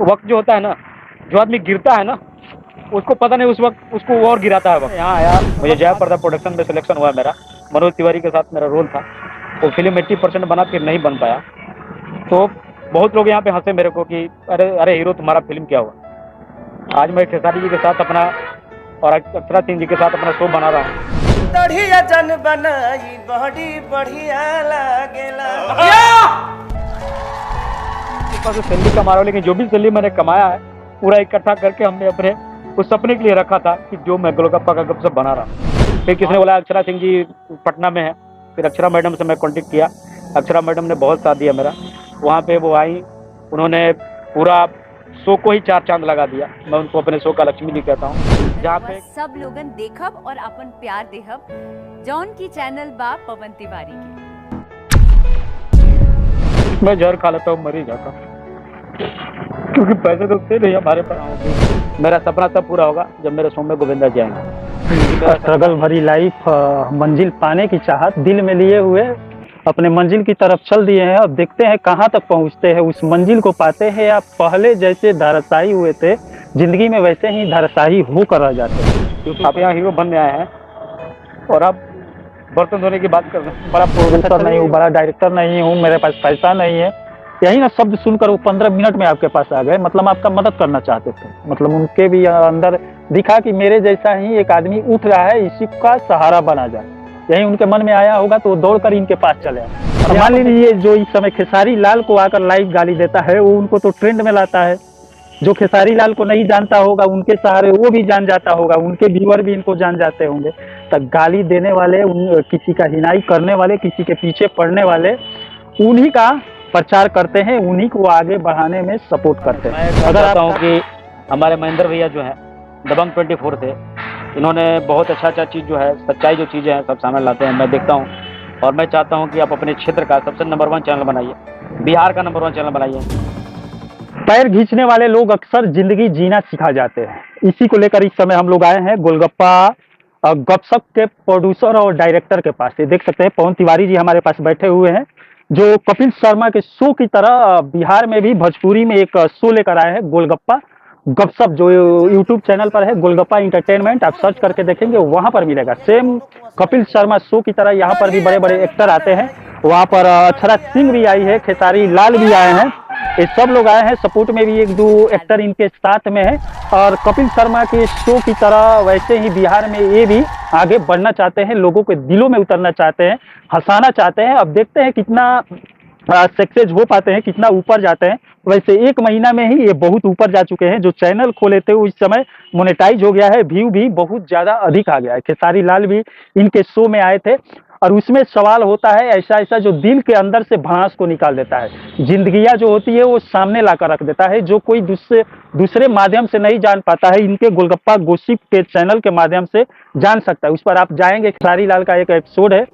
वक्त जो होता है ना, जो आदमी गिरता है ना, उसको पता नहीं उस वक्त उसको वो और गिराता है वक्त। यहाँ आया, मुझे जया पर्दा प्रोडक्शन में सिलेक्शन हुआ मेरा, मनोज तिवारी के साथ मेरा रोल था। वो फिल्म 80% बना, फिर नहीं बन पाया। तो बहुत लोग यहाँ पे हंसे मेरे को कि अरे अरे हीरो तुम्हारा फिल्म क्या हुआ। आज मैं खेसारी जी के साथ अपना और अक्षरा सिंह जी के साथ अपना शो बना रहा हूँ। बढ़िया जन बनाई बड़ी बढ़िया लागेला। सैलरी कमा रहा हूँ, लेकिन जो भी सैलरी मैंने कमाया है पूरा इकट्ठा करके हमने अपने उस सपने के लिए रखा था कि जो मैं गोलगप्पा का गपशप बना रहा हूँ। फिर किसने बोला अक्षरा सिंह जी पटना में है, फिर अक्षरा मैडम से मैं कॉन्टेक्ट किया। अक्षरा मैडम ने बहुत साथ दिया मेरा। वहाँ पे वो आई, उन्होंने पूरा शो को ही 4 चांद लगा दिया। मैं उनको अपने शो का लक्ष्मी जी कहता हूँ। जहाँ पे सब लोगन देखब और अपन प्यार देहब जौन की चैनल बा पवन तिवारी के। मैं जहर खा लेता हूँ, मर ही जाता हूँ, क्योंकि पैसे तो थे नहीं हमारे पास। मेरा सपना तब पूरा होगा जब मेरे शो में गोविंदा जी आएंगे। स्ट्रगल भरी लाइफ, मंजिल पाने की चाहत दिल में लिए हुए अपने मंजिल की तरफ चल दिए हैं। अब देखते हैं कहाँ तक पहुँचते हैं, उस मंजिल को पाते हैं या पहले जैसे धराशायी हुए थे जिंदगी में वैसे ही धराशायी होकर रह जाते हैं। क्योंकि आप यहाँ हीरो बनने आए हैं और आप बर्तन धोने की बात कर रहे हैं। बड़ा प्रोड्यूसर नहीं हूँ, बड़ा डायरेक्टर नहीं हूँ, मेरे पास पैसा नहीं है। यही ना शब्द सुनकर वो 15 मिनट में आपके पास आ गए। मतलब आपका मदद करना चाहते थे। मतलब उनके भी अंदर दिखा कि मेरे जैसा ही एक आदमी उठ रहा है, इसी का सहारा बना जाए। यही उनके मन में आया होगा तो वो दौड़कर इनके पास चले आए। और मान लीजिए जो इस समय खेसारी लाल को आकर लाइव गाली देता है, वो उनको तो ट्रेंड में लाता है। जो खेसारी लाल को नहीं जानता होगा, उनके सहारे वो भी जान जाता होगा, उनके व्यूअर भी इनको जान जाते होंगे। तब गाली देने वाले, किसी का हिनाई करने वाले, किसी के पीछे पड़ने वाले, उन्हीं का प्रचार करते हैं, उन्हीं को आगे बढ़ाने में सपोर्ट करते हैं। अगर आप हूँ कि हमारे महेंद्र भैया जो है दबंग 24 थे, इन्होंने बहुत अच्छा चीज़ जो है, सच्चाई जो चीज़ें हैं सब सामने लाते हैं। मैं देखता हूँ और मैं चाहता हूँ कि आप अपने क्षेत्र का सबसे नंबर 1 चैनल बनाइए, बिहार का नंबर 1 चैनल बनाइए। पैर खींचने वाले लोग अक्सर जिंदगी जीना सिखा जाते हैं। इसी को लेकर इस समय हम लोग आए हैं गोलगप्पा गपशप के प्रोड्यूसर और डायरेक्टर के पास। ये देख सकते हैं पवन तिवारी जी हमारे पास बैठे हुए हैं, जो कपिल शर्मा के शो की तरह बिहार में भी भोजपुरी में एक शो लेकर आए हैं, गोलगप्पा गपशप, जो यूट्यूब चैनल पर है, गोलगप्पा इंटरटेनमेंट। आप सर्च करके देखेंगे वहां पर मिलेगा। सेम कपिल शर्मा शो की तरह यहाँ पर भी बड़े बड़े एक्टर आते हैं। वहाँ पर अक्षरा सिंह भी आई है, खेसारी लाल भी आए हैं, ये सब लोग आए हैं। सपोर्ट में भी 1-2 एक्टर इनके साथ में है। और कपिल शर्मा के शो की तरह वैसे ही बिहार में ये भी आगे बढ़ना चाहते हैं, लोगों के दिलों में उतरना चाहते हैं, हंसाना चाहते हैं। अब देखते हैं कितना सक्सेस हो पाते हैं, कितना ऊपर जाते हैं। वैसे 1 महीना में ही ये बहुत ऊपर जा चुके हैं। जो चैनल खोले थे उस समय मोनेटाइज हो गया है, व्यू भी बहुत ज्यादा अधिक आ गया है। खेसारी लाल भी इनके शो में आए थे और उसमें सवाल होता है ऐसा ऐसा जो दिल के अंदर से भड़ास को निकाल देता है। जिंदगियां जो होती है वो सामने लाकर रख देता है, जो कोई दूसरे माध्यम से नहीं जान पाता है, इनके गोलगप्पा गॉसिप के चैनल के माध्यम से जान सकता है। उस पर आप जाएंगे, खेसारी लाल का एक एपिसोड है,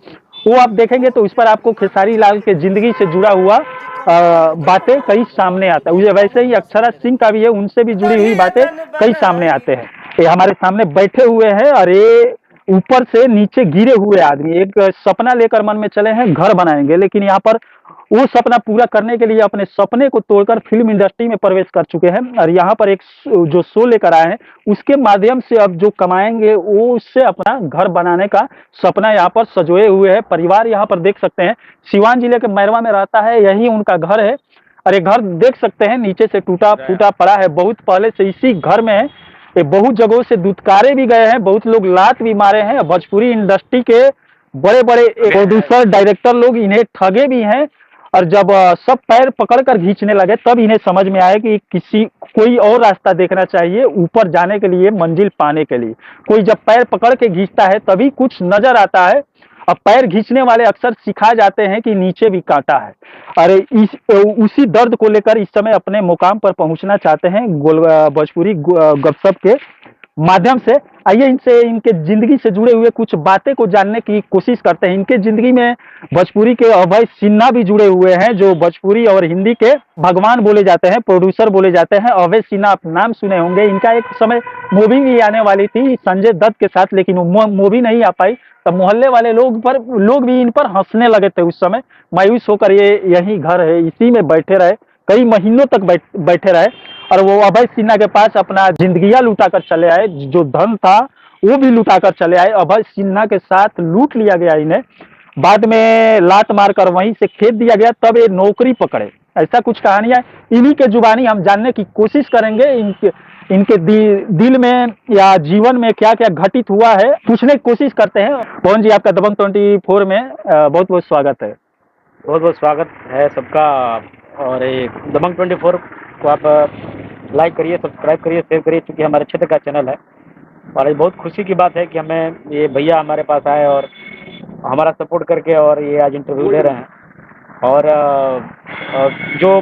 वो आप देखेंगे तो उस पर आपको खेसारी लाल के जिंदगी से जुड़ा हुआ बातें कई सामने आता है। वैसे ही अक्षरा सिंह का भी है, उनसे भी जुड़ी हुई बातें कई सामने आते हैं। ये हमारे सामने बैठे हुए हैं और ये ऊपर से नीचे गिरे हुए आदमी एक सपना लेकर मन में चले हैं, घर बनाएंगे। लेकिन यहाँ पर वो सपना पूरा करने के लिए अपने सपने को तोड़कर फिल्म इंडस्ट्री में प्रवेश कर चुके हैं और यहाँ पर एक जो शो लेकर आए हैं उसके माध्यम से अब जो कमाएंगे वो उससे अपना घर बनाने का सपना यहाँ पर सजोए हुए है। परिवार यहाँ पर देख सकते हैं, सिवान जिले के मैरवा में रहता है, यही उनका घर है। और ये घर देख सकते हैं नीचे से टूटा फूटा पड़ा है, बहुत पहले से इसी घर में है। ये बहुत जगहों से दुत्कारे भी गए हैं, बहुत लोग लात भी मारे हैं। भोजपुरी इंडस्ट्री के बड़े बड़े प्रोड्यूसर डायरेक्टर लोग इन्हें ठगे भी हैं। और जब सब पैर पकड़कर खींचने लगे तब इन्हें समझ में आया कि कोई और रास्ता देखना चाहिए ऊपर जाने के लिए, मंजिल पाने के लिए। कोई जब पैर पकड़ के खींचता है तभी कुछ नजर आता है। अब पैर खींचने वाले अक्सर सिखा जाते हैं कि नीचे भी कांटा है। अरे उसी दर्द को लेकर इस समय अपने मुकाम पर पहुंचना चाहते हैं भोजपुरी गपशप के माध्यम से। आइए इनसे, इनके जिंदगी से जुड़े हुए कुछ बातें को जानने की कोशिश करते हैं। इनके जिंदगी में भोजपुरी के अभय सिन्हा भी जुड़े हुए हैं, जो भोजपुरी और हिंदी के भगवान बोले जाते हैं, प्रोड्यूसर बोले जाते हैं। अभय सिन्हा आप नाम सुने होंगे। इनका एक समय मूवी भी आने वाली थी संजय दत्त के साथ, लेकिन वो मूवी नहीं आ पाई। तब मोहल्ले वाले लोग भी इन पर हंसने लगे थे। उस समय मायूस होकर ये यही घर है, इसी में बैठे रहे, कई महीनों तक बैठे रहे। और वो अभय सिन्हा के पास अपना जिंदगियां लुटा कर चले आए, जो धन था वो भी लुटा कर चले आए। अभय सिन्हा के साथ लूट लिया गया इन्हें, बाद में लात मारकर वहीं से खेद दिया गया, तब ये नौकरी पकड़े। ऐसा कुछ कहानियां इन्हीं के जुबानी हम जानने की कोशिश करेंगे। इनके दिल में या जीवन में क्या क्या घटित हुआ है पूछने की कोशिश करते हैं। पवन जी, आपका दबंग 24 में बहुत बहुत स्वागत है। बहुत बहुत स्वागत है सबका। और ये दबंग 24 को आप लाइक करिए, सब्सक्राइब करिए, शेयर करिए, क्योंकि हमारे क्षेत्र का चैनल है। और ये बहुत खुशी की बात है कि हमें ये भैया हमारे पास आए और हमारा सपोर्ट करके और ये आज इंटरव्यू ले रहे हैं। और जो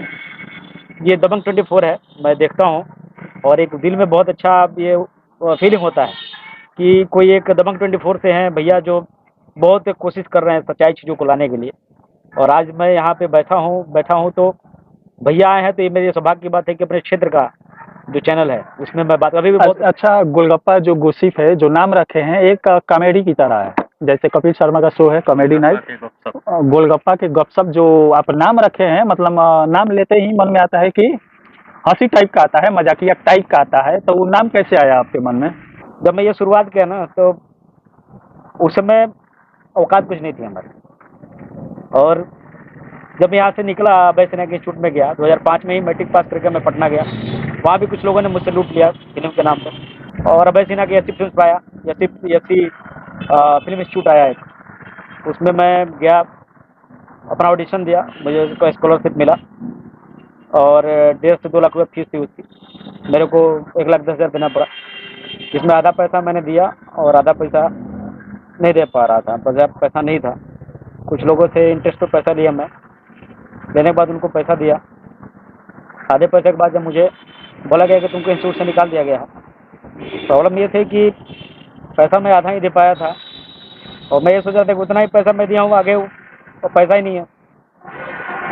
ये दबंग 24 है, मैं देखता हूँ और एक दिल में बहुत अच्छा ये फीलिंग होता है कि कोई एक दबंग 24 से हैं भैया जो बहुत कोशिश कर रहे हैं सच्चाई चीज़ों को लाने के लिए। और आज मैं यहाँ पे बैठा हूँ तो भैया आए हैं, तो ये मेरे सौभाग्य की बात है कि अपने क्षेत्र का जो चैनल है उसमें मैं बात अभी भी बहुत अच्छा, गोलगप्पा जो गोसिप है, जो नाम रखे हैं, एक कॉमेडी की तरह है, जैसे कपिल शर्मा का शो है कॉमेडी नाइट, गोलगप्पा के गपशप जो आप नाम रखे हैं, मतलब नाम लेते ही मन में आता है कि हंसी टाइप का आता है, मजाकिया टाइप का आता है, तो वो नाम कैसे आया आपके मन में? जब मैं ये शुरुआत किया ना, तो उस समय औकात कुछ नहीं थी हमारी। और जब मैं यहाँ से निकला अभय सिन्हा के इंस्टीट्यूट में गया, 2005 में ही मैट्रिक पास करके मैं पटना गया। वहाँ भी कुछ लोगों ने मुझसे लूट लिया फिल्म के नाम पर। और अभय सिन्हा के यसी फिल्म आया, यसी फिल्म इंस्टीट्यूट आया एक, उसमें मैं गया, अपना ऑडिशन दिया, मुझे उसका स्कॉलरशिप मिला। और 1.5 से 2 लाख रुपये फीस थी उसकी, मेरे को 1,10,000 देना पड़ा, जिसमें आधा पैसा मैंने दिया और आधा पैसा नहीं दे पा रहा था, पैसा नहीं था। कुछ लोगों से इंटरेस्ट पे पैसा लिया मैं, लेने के बाद उनको पैसा दिया। आधे पैसे के बाद जब मुझे बोला गया कि तुमको इंस्टीट्यूट से निकाल दिया गया है, प्रॉब्लम ये थी कि पैसा मैं आधा ही दे पाया था। और मैं ये सोच रहा था कि उतना ही पैसा मैं दिया हूँ आगे, तो पैसा ही नहीं है,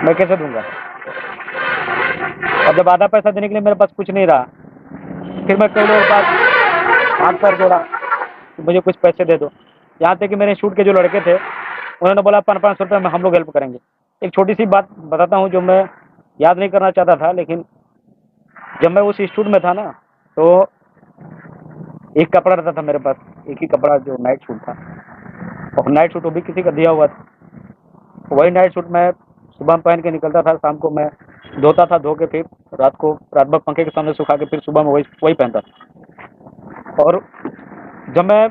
मैं कैसे दूंगा। और जब आधा पैसा देने के लिए मेरे पास कुछ नहीं रहा, फिर मैं कई लोगों के पास हाथ पैर जोड़ा कि मुझे कुछ पैसे दे दो। यहाँ तक कि मेरे इंस्टीट्यूट के जो लड़के थे उन्होंने बोला 500 रुपये में हम लोग हेल्प करेंगे। एक छोटी सी बात बताता हूँ जो मैं याद नहीं करना चाहता था, लेकिन जब मैं उस इंस्टीट्यूट में था ना, तो एक कपड़ा रहता था मेरे पास, एक ही कपड़ा जो नाइट सूट था, और नाइट सूट वो भी किसी का दिया हुआ था। वही नाइट सूट मैं सुबह में पहन के निकलता था, शाम को मैं धोता था, धो के फिर रात भर पंखे के सामने सुखा के फिर सुबह में वही पहनता था। और जब मैं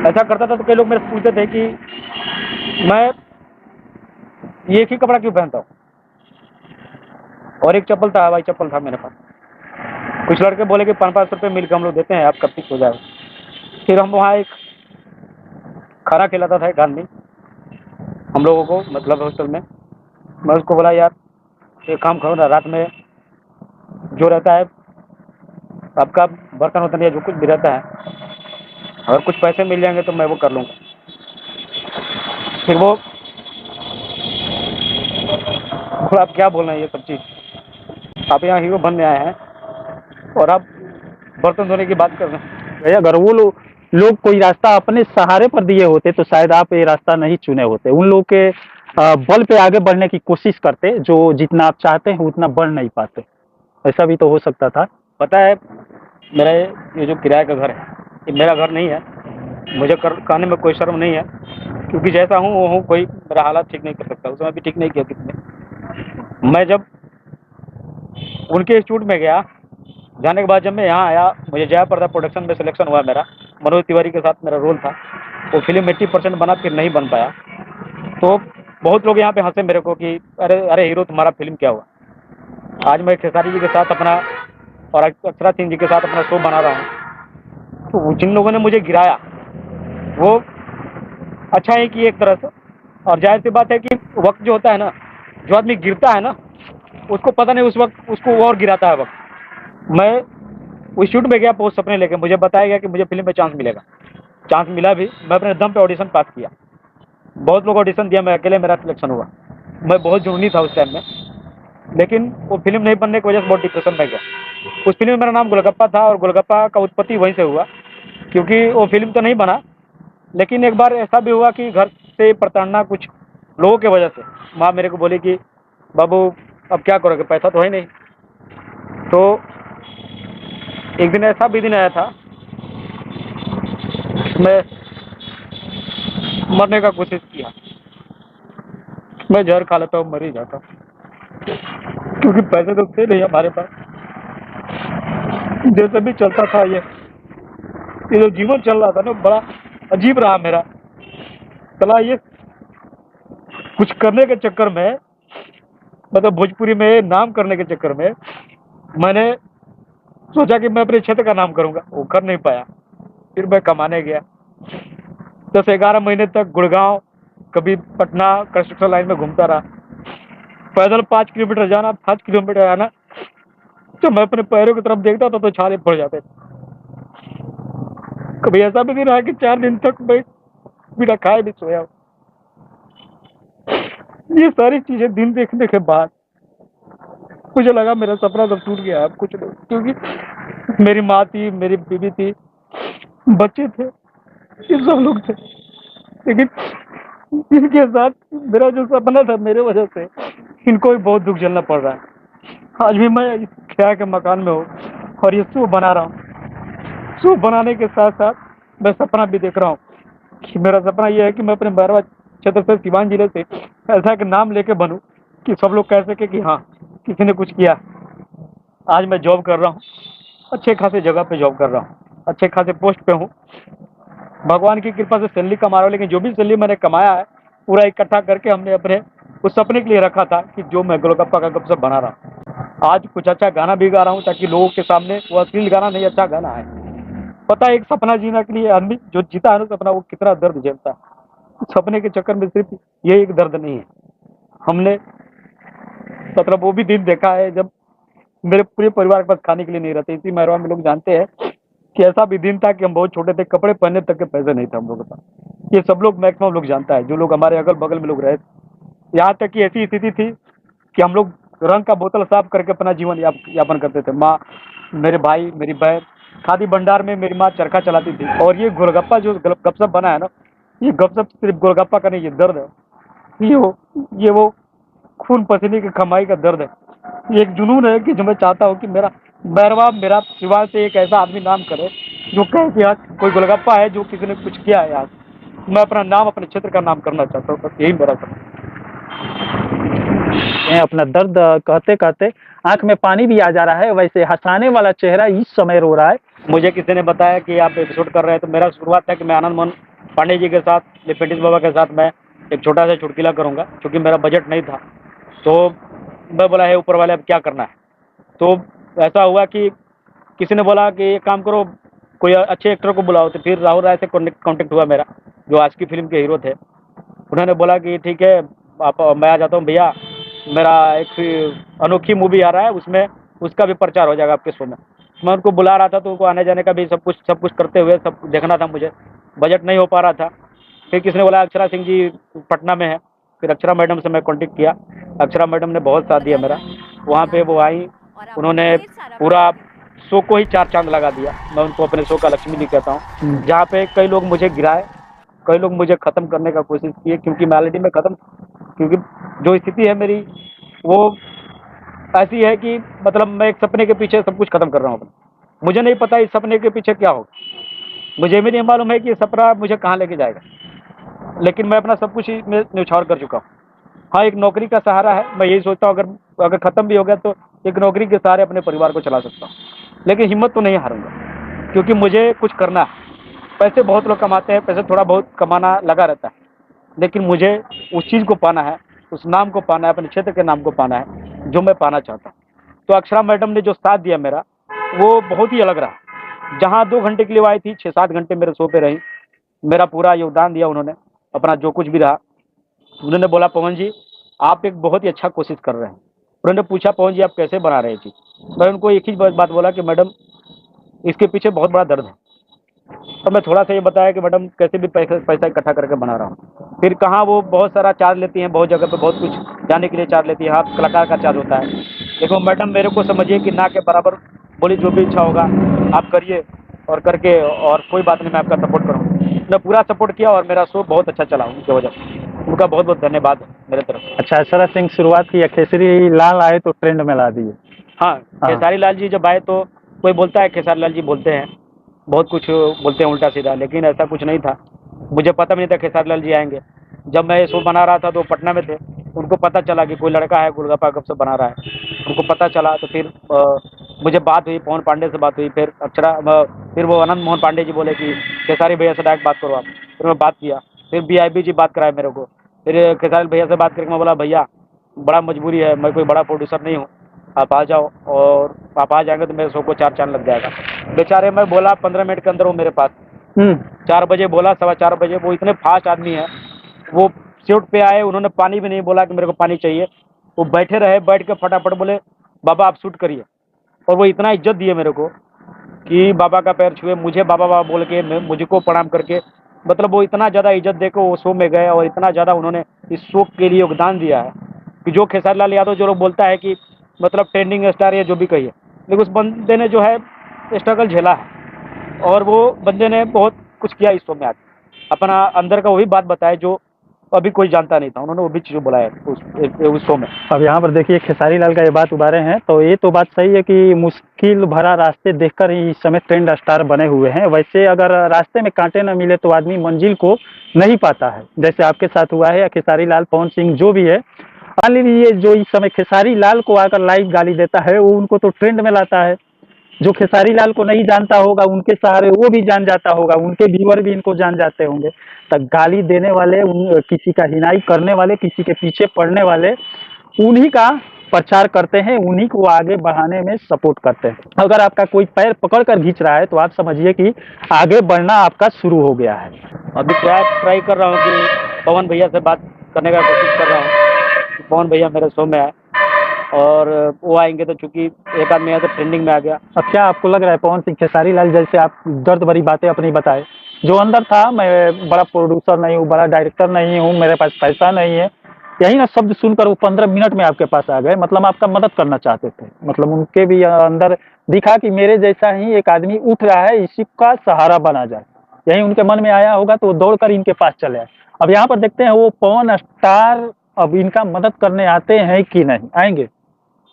ऐसा करता था तो कई लोग मेरे से पूछते थे कि मैं ये एक ही कपड़ा क्यों पहनता हूँ। और एक चप्पल था, हवाई चप्पल था मेरे पास। कुछ लड़के बोले कि 500 रुपये मिल के हम लोग देते हैं, आप कब तक हो जाए। फिर हम वहाँ एक खाना खिलाता था एक आदमी हम लोगों को, मतलब हॉस्टल में। मैं उसको बोला यार एक काम करो ना, रात में जो रहता है आपका बर्तन वर्तन या जो कुछ भी रहता है, अगर कुछ पैसे मिल जाएंगे तो मैं वो कर लूँगा। फिर वो आप क्या बोल रहे हैं ये सब चीज़, आप यहाँ हीरो बनने आए हैं और आप बर्तन धोने की बात कर रहे हैं। अगर वो लोग कोई रास्ता अपने सहारे पर दिए होते तो शायद आप ये रास्ता नहीं चुने होते। उन लोग के बल पे आगे बढ़ने की कोशिश करते, जो जितना आप चाहते हैं उतना बढ़ नहीं पाते। ऐसा भी तो हो सकता था। पता है, मेरा ये जो किराए का घर है, ये मेरा घर नहीं है। मुझे कहने में कोई शर्म नहीं है, क्योंकि जैसा हूँ वो हूँ, कोई मेरा हालात ठीक नहीं कर सकता। उस समय भी ठीक नहीं किया किसी ने। मैं जब उनके इंस्टीट्यूट में गया, जाने के बाद जब मैं यहाँ आया, मुझे जया पर्दा प्रोडक्शन में सिलेक्शन हुआ मेरा, मनोज तिवारी के साथ मेरा रोल था। वो फिल्म 80% बना, फिर नहीं बन पाया। तो बहुत लोग यहाँ पे हंसे मेरे को कि अरे हीरो तुम्हारा फिल्म क्या हुआ। आज मैं खेसारी जी के साथ अपना और अक्षरा सिंह जी के साथ अपना शो बना रहा हूँ। तो जिन लोगों ने मुझे गिराया वो अच्छा है कि एक तरह से, और जाहिर सी बात है कि वक्त जो होता है ना, जो आदमी गिरता है ना, उसको पता नहीं उस वक्त उसको और गिराता है वक्त। मैं उस शूट में गया बहुत सपने लेके, मुझे बताया गया कि मुझे फिल्म में चांस मिलेगा। चांस मिला भी, मैं अपने दम पे ऑडिशन पास किया। बहुत लोग ऑडिशन दिया, मैं अकेले मेरा सिलेक्शन हुआ। मैं बहुत जुनूनी था उस टाइम में, लेकिन वो फिल्म नहीं बनने की वजह से बहुत डिप्रेशन में गया। उस फिल्म में मेरा नाम गोलगप्पा था, और गोलगप्पा का उत्पत्ति वहीं से हुआ, क्योंकि वो फिल्म तो नहीं बना। लेकिन एक बार ऐसा भी हुआ कि घर से प्रताड़ना कुछ लोगों की वजह से, माँ मेरे को बोली कि बाबू अब क्या करोगे, पैसा तो है नहीं। तो एक दिन ऐसा भी दिन आया था, मैं मरने का कोशिश किया, मैं जहर खा लेता हूँ, मर ही जाता, क्योंकि पैसे तो थे नहीं हमारे पास। जैसे भी चलता था ये जो जीवन चल रहा था ना, बड़ा अजीब रहा मेरा। चला ये कुछ करने के चक्कर में, मतलब भोजपुरी में नाम करने के चक्कर में, मैंने सोचा कि मैं अपने क्षेत्र का नाम करूंगा, वो कर नहीं पाया। फिर मैं कमाने गया, 10-11 महीने तक गुड़गांव, कभी पटना कंस्ट्रक्शन लाइन में घूमता रहा। पैदल 5 किलोमीटर जाना, 5 किलोमीटर आना, तो मैं अपने पैरों की तरफ देखता था तो छाले पड़ जाते थे। कभी ऐसा भी नहीं रहा कि 4 दिन तक मैं बिना खाए भी सोया हूं। ये सारी चीजें दिन देखने के बाद मुझे लगा मेरा सपना सब टूट गया, अब कुछ नहीं, क्योंकि मेरी माँ थी, मेरी बीवी थी, बच्चे थे, ये सब लोग थे, लेकिन इनके साथ मेरा जो सपना था, मेरे वजह से इनको भी बहुत दुख झेलना पड़ रहा है। आज भी मैं इस किराए के मकान में हूँ और ये शो बना रहा हूँ। शो बनाने के साथ साथ मैं सपना भी देख रहा हूँ कि मेरा सपना ये है कि मैं अपने मैरवा क्षेत्र से, सिवान जिले से ऐसा एक नाम लेके बनूं कि सब लोग कह सके कि हाँ, किसी ने कुछ किया। आज मैं जॉब कर रहा हूँ, अच्छे खासे जगह पे जॉब कर रहा हूँ, अच्छे खासे पोस्ट पे हूँ, भगवान की कृपा से सैलरी कमा रहा हूँ। लेकिन जो भी सैलरी मैंने कमाया है, पूरा इकट्ठा करके हमने अपने उस सपने के लिए रखा था कि जो मैं गोलगप्पा का गपशप बना रहा हूँ। आज कुछ अच्छा गाना भी गा रहा हूँ, ताकि लोगों के सामने वो अश्लील गाना नहीं, अच्छा गाना है। पता है, एक सपना जीने के लिए आदमी जो जीता है ना सपना, वो कितना दर्द झेलता है। सपने के चक्कर में सिर्फ ये एक दर्द नहीं है, हमने मतलब वो भी दिन देखा है जब मेरे पूरे परिवार के पास खाने के लिए नहीं रहते। इसी मैरवा में लोग जानते हैं कि ऐसा भी दिन था कि हम बहुत छोटे थे, कपड़े पहनने तक के पैसे नहीं थे हम लोगों के पास। ये सब लोग मैक्सिमम लोग जानता है, जो लोग हमारे अगल बगल में लोग रहे। यहाँ तक कि ऐसी स्थिति थी कि हम लोग रंग का बोतल साफ करके अपना जीवन यापन करते थे। माँ, मेरे भाई, मेरी बहन, खादी भंडार में मेरी माँ चरखा चलाती थी। और ये गोलगप्पा जो गपशप बना है ना, ये गपशप सिर्फ गोलगप्पा का नहीं, ये दर्द है, ये वो खून पसीने की कमाई का दर्द है। ये एक जुनून है कि जो मैं चाहता हूँ कि मेरा मैरवा, मेरा सिवान से एक ऐसा आदमी नाम करे जो कहे कि आज कोई गोलगप्पा है जो किसी ने कुछ किया है। आज मैं अपना नाम, अपने क्षेत्र का नाम करना चाहता हूँ, बस यही मेरा सपना। अपना दर्द कहते कहते आंख में पानी भी आ जा रहा है, वैसे हंसाने वाला चेहरा इस समय रो रहा है। मुझे किसी ने बताया कि आप एपिसोड कर रहे हैं, तो मेरा शुरुआत था कि मैं आनंद मोहन पांडे जी के साथ, लिपेटिस बाबा के साथ मैं एक छोटा सा चुटकुला करूंगा, क्योंकि मेरा बजट नहीं था। तो मैं बोला है ऊपर वाले अब क्या करना है। तो ऐसा हुआ कि किसी ने बोला कि एक काम करो, कोई अच्छे एक्टर को बुलाओ। तो फिर राहुल राय से कॉन्टेक्ट हुआ मेरा, जो आज की फिल्म के हीरो थे। उन्होंने बोला कि ठीक है आप, मैं आ जाता हूँ भैया, मेरा एक अनोखी मूवी आ रहा है, उसमें उसका भी प्रचार हो जाएगा आपके शो में। मैं उनको बुला रहा था, तो उनको आने जाने का भी सब कुछ करते हुए सब देखना था मुझे, बजट नहीं हो पा रहा था। फिर किसी ने बोला अक्षरा सिंह जी पटना में है। फिर अक्षरा मैडम से मैं कॉन्टेक्ट किया, अक्षरा मैडम ने बहुत साथ दिया मेरा। वहाँ पे वो आई, उन्होंने पूरा शो को ही 4 चांद लगा दिया। मैं उनको अपने शो का लक्ष्मी जी कहता हूँ। जहाँ पे कई लोग मुझे गिराए, कई लोग मुझे खत्म करने का कोशिश किए, क्योंकि मैं ऑलरेडी में खत्म, क्योंकि जो स्थिति है मेरी वो ऐसी है कि मतलब मैं एक सपने के पीछे सब कुछ खत्म कर रहा हूँ। मुझे नहीं पता इस सपने के पीछे क्या होगा, मुझे भी नहीं मालूम है कि ये सपना मुझे कहाँ लेके जाएगा, लेकिन मैं अपना सब कुछ ही न्यौछावर कर चुका हूँ। हाँ, एक नौकरी का सहारा है। मैं यही सोचता हूँ अगर खत्म भी हो गया तो एक नौकरी के सहारे अपने परिवार को चला सकता हूँ, लेकिन हिम्मत तो नहीं हारूंगा, क्योंकि मुझे कुछ करना है। पैसे बहुत लोग कमाते हैं, पैसे थोड़ा बहुत कमाना लगा रहता है, लेकिन मुझे उस चीज़ को पाना है, उस नाम को पाना है, अपने क्षेत्र के नाम को पाना है जो मैं पाना चाहता हूँ। तो अक्षरा मैडम ने जो साथ दिया मेरा, वो बहुत ही अलग रहा। जहाँ 2 घंटे के लिए आई थी, 6-7 घंटे मेरे शो पे रही, मेरा पूरा योगदान दिया उन्होंने, अपना जो कुछ भी रहा। उन्होंने बोला पवन जी आप एक बहुत ही अच्छा कोशिश कर रहे हैं। उन्होंने पूछा पवन जी आप कैसे बना रहे थे। मैं उनको एक ही बात बोला कि मैडम इसके पीछे बहुत बड़ा दर्द है। तो मैं थोड़ा सा ये बताया कि मैडम कैसे भी पैसा इकट्ठा करके बना रहा हूँ। फिर कहाँ वो बहुत सारा चार्ज लेती हैं, बहुत जगह पे बहुत कुछ जाने के लिए चार्ज लेती है। हाँ, कलाकार का चार्ज होता है, लेकिन मैडम मेरे को समझिए कि ना के बराबर बोली, जो भी इच्छा होगा आप करिए, और करके, और कोई बात नहीं, मैं आपका सपोर्ट करूँगा। मैं पूरा सपोर्ट किया और मेरा शो बहुत अच्छा चला उनकी वजह से। उनका बहुत धन्यवाद मेरे तरफ। अच्छा, अक्षरा सिंह शुरुआत की, खेसरी लाल आए तो ट्रेंड में ला दिए। हाँ, खेसारी लाल जी जब आए तो कोई बोलता है खेसारी लाल जी बोलते हैं, बहुत कुछ बोलते हैं उल्टा सीधा, लेकिन ऐसा कुछ नहीं था। मुझे पता भी नहीं था खेसारी लाल जी आएंगे। जब मैं ये शो बना रहा था तो पटना में थे, उनको पता चला कि कोई लड़का है गोलगप्पा गपशप बना रहा है, उनको पता चला तो फिर मुझे बात हुई, पवन पांडे से बात हुई, फिर फिर वो अनंत मोहन पांडे जी बोले कि खेसारी भैया से डायरेक्ट बात करो आप। फिर मैं बात किया, फिर बीआईबी जी बात कराए मेरे को, फिर खेसारी भैया से बात करके मैं बोला भैया बड़ा मजबूरी है, मैं कोई बड़ा प्रोड्यूसर नहीं हूँ, आप आ जाओ, और आप आ जाएंगे तो मेरे शो को 4 चांद लग जाएगा। बेचारे मैं बोला 15 मिनट के अंदर वो मेरे पास 4 बजे बोला, 4:15 बजे। वो इतने फास्ट आदमी है, वो शूट पे आए, उन्होंने पानी भी नहीं बोला कि मेरे को पानी चाहिए, वो बैठे रहे, बैठ के फटाफट बोले बाबा आप शूट करिए। और वो इतना इज्जत दिए मेरे को कि बाबा का पैर छुए, मुझे बाबा बाबा बोल के मुझको प्रणाम करके, मतलब वो इतना ज़्यादा इज्जत देकर वो शो में गए, और इतना ज़्यादा उन्होंने इस शो के लिए योगदान दिया है कि जो खेसारी लाल यादव जो लोग बोलता है कि मतलब ट्रेंडिंग स्टार या जो भी कहिए, लेकिन उस बंदे ने जो है स्ट्रगल झेला है, और वो बंदे ने बहुत कुछ किया इस शो में आके, अपना अंदर का वही बात बताया जो अभी कोई जानता नहीं था, उन्होंने वो भी चीज़ बुलाया उस शो में। अब यहाँ पर देखिए खेसारी लाल का ये बात उबारे हैं, तो ये तो बात सही है कि मुश्किल भरा रास्ते देखकर ही इस समय ट्रेंड स्टार बने हुए हैं। वैसे अगर रास्ते में कांटे न मिले तो आदमी मंजिल को नहीं पाता है, जैसे आपके साथ हुआ है, या खेसारी लाल, पवन सिंह जो भी है। मान लीजिए जो इस समय खेसारी लाल को आकर लाइव गाली देता है, वो उनको तो ट्रेंड में लाता है। जो खेसारी लाल को नहीं जानता होगा, उनके सहारे वो भी जान जाता होगा, उनके व्यूअर भी इनको जान जाते होंगे। तो गाली देने वाले, किसी का हिनाई करने वाले, किसी के पीछे पड़ने वाले, उन्हीं का प्रचार करते हैं, उन्हीं को आगे बढ़ाने में सपोर्ट करते हैं। अगर आपका कोई पैर पकड़ कर खींच रहा है तो आप समझिए कि आगे बढ़ना आपका शुरू हो गया है। अभी ट्राई कर रहा हूँ कि पवन भैया से बात करने का कोशिश कर रहा हूँ कि पवन भैया मेरे शो में आए, और वो आएंगे तो चूंकि एक आदमी है तो ट्रेंडिंग में आ गया। अब क्या आपको लग रहा है पवन सिंह, खेसारी लाल जैसे आप दर्द भरी बातें अपनी बताए, जो अंदर था, मैं बड़ा प्रोड्यूसर नहीं हूँ, बड़ा डायरेक्टर नहीं हूँ, मेरे पास पैसा नहीं है, यही ना शब्द सुनकर वो 15 मिनट में आपके पास आ गए, मतलब आपका मदद करना चाहते थे, मतलब उनके भी अंदर दिखा कि मेरे जैसा ही एक आदमी उठ रहा है, इसी का सहारा बना जाए, यही उनके मन में आया होगा, तो वो दौड़कर इनके पास चले आए। अब यहाँ पर देखते हैं वो पवन स्टार अब इनका मदद करने आते हैं कि नहीं, आएंगे?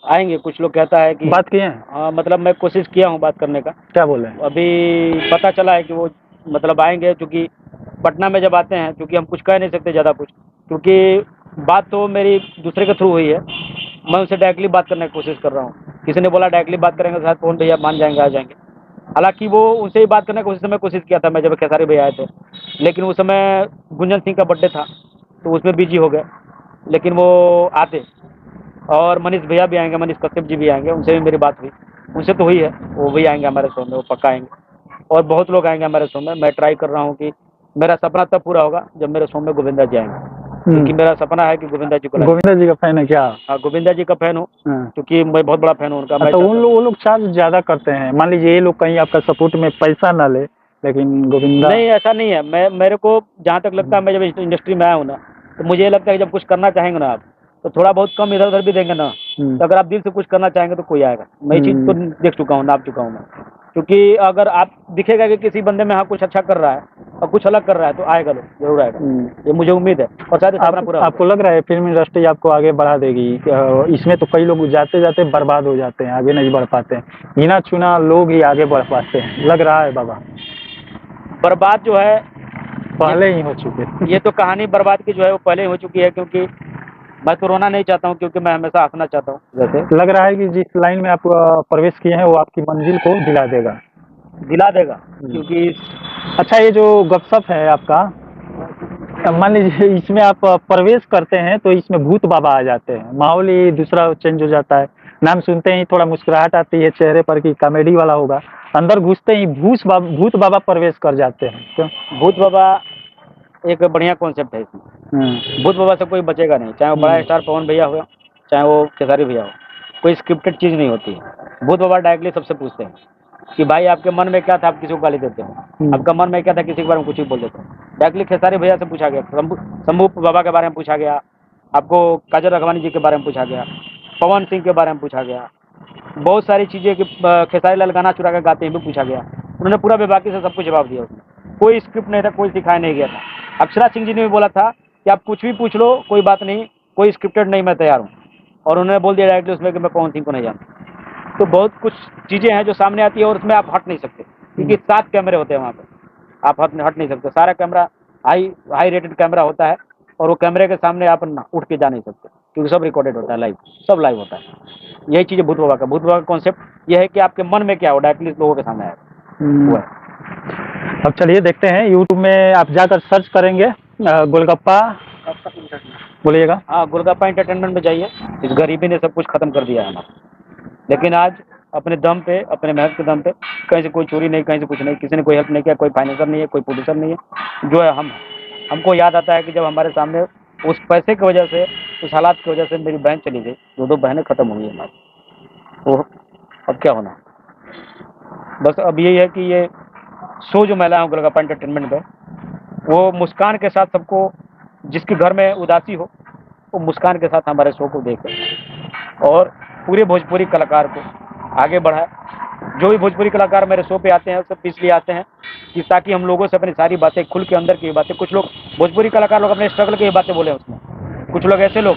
आएंगे, कुछ लोग कहता है कि बात किए हैं? हाँ, मतलब मैं कोशिश किया हूँ बात करने का। क्या बोले? अभी पता चला है कि वो मतलब आएंगे, क्योंकि पटना में जब आते हैं, क्योंकि हम कुछ कह नहीं सकते ज़्यादा कुछ, क्योंकि बात तो मेरी दूसरे के थ्रू हुई है, मैं उनसे डायरेक्टली बात करने की कोशिश कर रहा हूँ। किसी ने बोला डायरेक्टली बात करेंगे शायद पवन भैया मान जाएंगे, आ जाएंगे। हालांकि वो उनसे ही बात करने की उस समय कोशिश किया था मैं, जब खेसारी भैया आए थे, लेकिन उस समय गुंजन सिंह का बर्थडे था तो उसमें बिजी हो गए, लेकिन वो आते। और मनीष भैया भी आएंगे, मनीष कश्यप जी भी आएंगे, उनसे भी मेरी बात हुई, उनसे तो हुई है, वो भी आएंगे हमारे शो में, वो पक्का आएंगे, और बहुत लोग आएंगे हमारे शो में। मैं ट्राई कर रहा हूँ कि मेरा सपना तब पूरा होगा जब मेरे शो में गोविंदा जी आएंगे, क्योंकि मेरा सपना है कि गोविंदा जी को गोविंदा जी का फैन है क्या? हाँ, गोविंदा जी का फैन हूँ, क्योंकि मैं बहुत बड़ा फैन हूँ उनका। तो वो लोग चार्ज ज्यादा करते हैं, मान लीजिए ये लोग कहीं आपका सपोर्ट में पैसा ना ले, लेकिन गोविंदा नहीं, ऐसा नहीं है। मेरे को जहाँ तक लगता है, मैं जब इंडस्ट्री में आया हूँ ना, तो मुझे ये लगता है कि जब कुछ करना चाहेंगे ना आप, तो थोड़ा बहुत कम इधर उधर भी देंगे ना, तो अगर आप दिल से कुछ करना चाहेंगे तो कोई आएगा। मैं ये चीज़ तो देख चुका हूँ, नाप चुका हूँ मैं, क्योंकि अगर आप दिखेगा कि किसी बंदे में हाँ कुछ अच्छा कर रहा है और कुछ अलग कर रहा है, तो आएगा लोग, जरूर आएगा, ये मुझे उम्मीद है, और शायद सपना पूरा। आपको लग रहा है फिल्म इंडस्ट्री आपको आगे बढ़ा देगी? इसमें तो कई लोग जाते जाते बर्बाद हो जाते हैं, आगे नहीं बढ़ पाते हैं, गिना चुना लोग ही आगे बढ़ पाते हैं, लग रहा है बाबा? बर्बाद जो है पहले ही हो चुके। ये तो कहानी बर्बाद की जो है वो पहले ही हो चुकी है, क्योंकि मैं तो रोना नहीं चाहता हूँ, क्योंकि मैं हमेशा हंसना चाहता हूँ। जैसे लग रहा है कि जिस लाइन में आप प्रवेश किए हैं वो आपकी मंजिल को दिला देगा। क्योंकि अच्छा, ये जो गपशप है आपका, मान लीजिए इसमें आप प्रवेश करते हैं तो इसमें भूत बाबा आ जाते हैं, माहौल ही दूसरा चेंज हो जाता है, नाम सुनते ही थोड़ा मुस्कुराहट आती है चेहरे पर कि कॉमेडी वाला होगा, अंदर घुसते ही भूत बाबा प्रवेश कर जाते हैं। क्यों? भूत बाबा एक बढ़िया कॉन्सेप्ट है इसमें। भूत बाबा से कोई बचेगा नहीं, चाहे वो बड़ा स्टार पवन भैया हो, चाहे वो खेसारी भैया हो, कोई स्क्रिप्टेड चीज़ नहीं होती। भूत बाबा डायरेक्टली सबसे पूछते हैं कि भाई आपके मन में क्या था, आप किसी को गाली देते हो, आपका मन में क्या था, किसी के बारे में कुछ भी बोल देते हो। डायरेक्टली खेसारी भैया से पूछा गया, शंभू बाबा के बारे में पूछा गया, आपको काजल रखवानी जी के बारे में पूछा गया, पवन सिंह के बारे में पूछा गया, बहुत सारी चीज़ें कि खेसारी लाल गाना चुरा कर गाते हैं भी पूछा गया। उन्होंने पूरा बेबाकी से सब कुछ जवाब दिया, उसमें कोई स्क्रिप्ट नहीं था, कोई सिखाया नहीं गया था। अक्षरा सिंह जी ने भी बोला था कि आप कुछ भी पूछ लो, कोई बात नहीं, कोई स्क्रिप्टेड नहीं, मैं तैयार हूँ, और उन्होंने बोल दिया डायरेक्टली उसमें कि मैं पवन सिंह को नहीं जानता। तो बहुत कुछ चीज़ें हैं जो सामने आती है और उसमें आप हट नहीं सकते, क्योंकि 7 कैमरे होते हैं वहाँ पर, आप हट नहीं सकते। सारा कैमरा हाई रेटेड कैमरा होता है और वो कैमरे के सामने आप उठ के जा नहीं सकते, क्योंकि सब रिकॉर्डेड होता है, लाइव, सब लाइव होता है। यही चीज़ है भूत बाबा का कॉन्सेप्ट यह है कि आपके मन में क्या हो डायरेक्टली लोगों के सामने आएगा। वो है। अब चलिए देखते हैं, यूट्यूब में आप जाकर सर्च करेंगे गोलगप्पा, बोलिएगा। हाँ, गोलगप्पा एंटरटेनमेंट में जाइए। इस गरीबी ने सब कुछ खत्म कर दिया है हमारा, लेकिन आज अपने दम पे, अपने मेहनत के दम पे, कहीं से कोई चोरी नहीं, कहीं से कुछ नहीं, किसी ने कोई हेल्प नहीं किया, कोई फाइनेंसर नहीं है, कोई प्रोड्यूसर नहीं है, जो है हमको याद आता है कि जब हमारे सामने उस पैसे की वजह से, उस हालात की वजह से मेरी बहन चली गई, 2 बहनें खत्म हुई हमारी, तो अब क्या होना। बस अब यही है कि ये शो जो मैं लाया हूँ गोलगप्पा एंटरटेनमेंट पे, वो मुस्कान के साथ सबको, जिसके घर में उदासी हो वो मुस्कान के साथ हमारे शो को देखे और पूरे भोजपुरी कलाकार को आगे बढ़ाए। जो भी भोजपुरी कलाकार मेरे शो पे आते हैं सब इसलिए आते हैं कि ताकि हम लोगों से अपनी सारी बातें खुल के, अंदर की बातें, कुछ लोग भोजपुरी कलाकार लोग अपने स्ट्रगल की बातें बोले उसमें। कुछ लोग ऐसे लोग,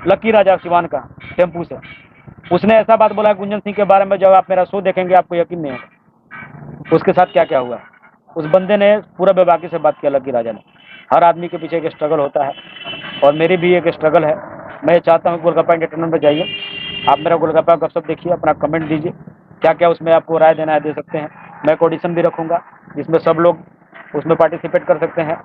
लकी राजा सिवान का टेम्पू से, उसने ऐसा बात बोला गुंजन सिंह के बारे में, जब आप मेरा शो देखेंगे आपको यकीन नहीं होगा उसके साथ क्या क्या हुआ। उस बंदे ने पूरा बेबाकी से बात किया, लकी राजा ने। हर आदमी के पीछे एक स्ट्रगल होता है और मेरी भी एक स्ट्रगल है। मैं चाहता हूँ गोलगप्पा एंटरटेनमेंट में जाइए, आप मेरा गोलगप्पा गपशप देखिए, अपना कमेंट दीजिए, क्या क्या उसमें आपको राय देना है दे सकते हैं। मैं एक ऑडिशन भी रखूँगा जिसमें सब लोग उसमें पार्टिसिपेट कर सकते हैं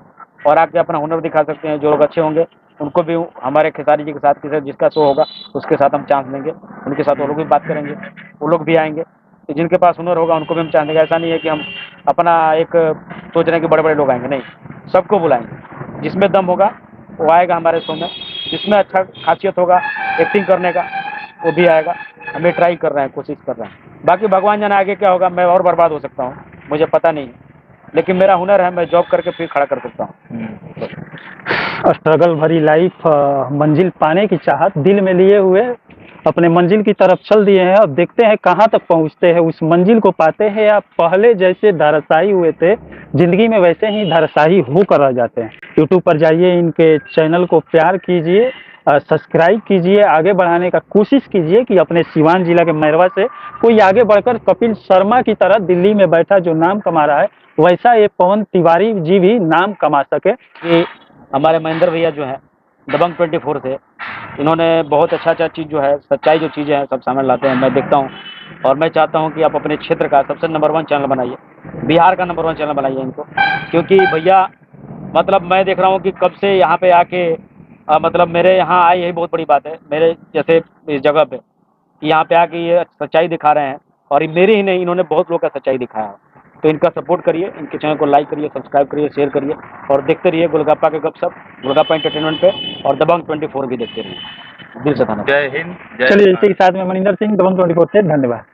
और आके अपना हुनर दिखा सकते हैं। जो लोग अच्छे होंगे उनको भी हमारे खेसारी जी के साथ, जिसका शो होगा उसके साथ हम चांस देंगे, उनके साथ वो लोग भी बात करेंगे, वो लोग भी आएंगे। तो जिनके पास हुनर होगा उनको भी हम चांस देंगे। ऐसा नहीं है कि हम अपना एक सोच रहे हैं कि बड़े बड़े लोग आएंगे, नहीं, सबको बुलाएंगे। जिसमें दम होगा वो आएगा हमारे शो में, जिसमें अच्छा खासियत होगा एक्टिंग करने का वो भी आएगा। हमें ट्राई कर रहे हैं, कोशिश कर रहे हैं। बाकी भगवान जाने आगे क्या होगा, मैं और बर्बाद हो सकता हूँ, मुझे पता नहीं, लेकिन मेरा हुनर है, मैं जॉब करके फिर खड़ा कर सकता हूँ। स्ट्रगल भरी लाइफ, मंजिल पाने की चाहत दिल में लिए हुए अपने मंजिल की तरफ चल दिए हैं। अब देखते हैं कहाँ तक पहुँचते हैं, उस मंजिल को पाते हैं या पहले जैसे धराशायी हुए थे जिंदगी में वैसे ही धराशायी होकर रह जाते हैं। यूट्यूब पर जाइए, इनके चैनल को प्यार कीजिए, सब्सक्राइब कीजिए, आगे बढ़ाने का कोशिश कीजिए कि अपने सिवान जिला के मैरवा से कोई आगे बढ़कर कपिल शर्मा की तरह दिल्ली में बैठा जो नाम कमा रहा है वैसा ये पवन तिवारी जी भी नाम कमा सके। कि हमारे महेंद्र भैया जो है दबंग 24 से, इन्होंने बहुत अच्छा चीज़ जो है, सच्चाई जो चीज़ें हैं सब सामने लाते हैं, मैं देखता हूँ। और मैं चाहता हूँ कि आप अपने क्षेत्र का सबसे नंबर 1 चैनल बनाइए, बिहार का नंबर 1 चैनल बनाइए इनको। क्योंकि भैया मतलब मैं देख रहा हूँ कि कब से यहाँ पे आके मतलब मेरे यहाँ आए, यही बहुत बड़ी बात है मेरे जैसे इस जगह पे, कि यहाँ पे आके ये सच्चाई दिखा रहे हैं। और ये मेरे ही नहीं, इन्होंने बहुत लोग का सच्चाई दिखाया है। तो इनका सपोर्ट करिए, इनके चैनल को लाइक करिए, सब्सक्राइब करिए, शेयर करिए और देखते रहिए गोलगप्पा के गपशप, गोलगप्पा एंटरटेनमेंट पे, और दबंग 24 भी देखते रहिए। दिल से धन्यवाद। जय हिंद। चलिए इसी के साथ में मनिंदर सिंह, दबंग 24 से धन्यवाद।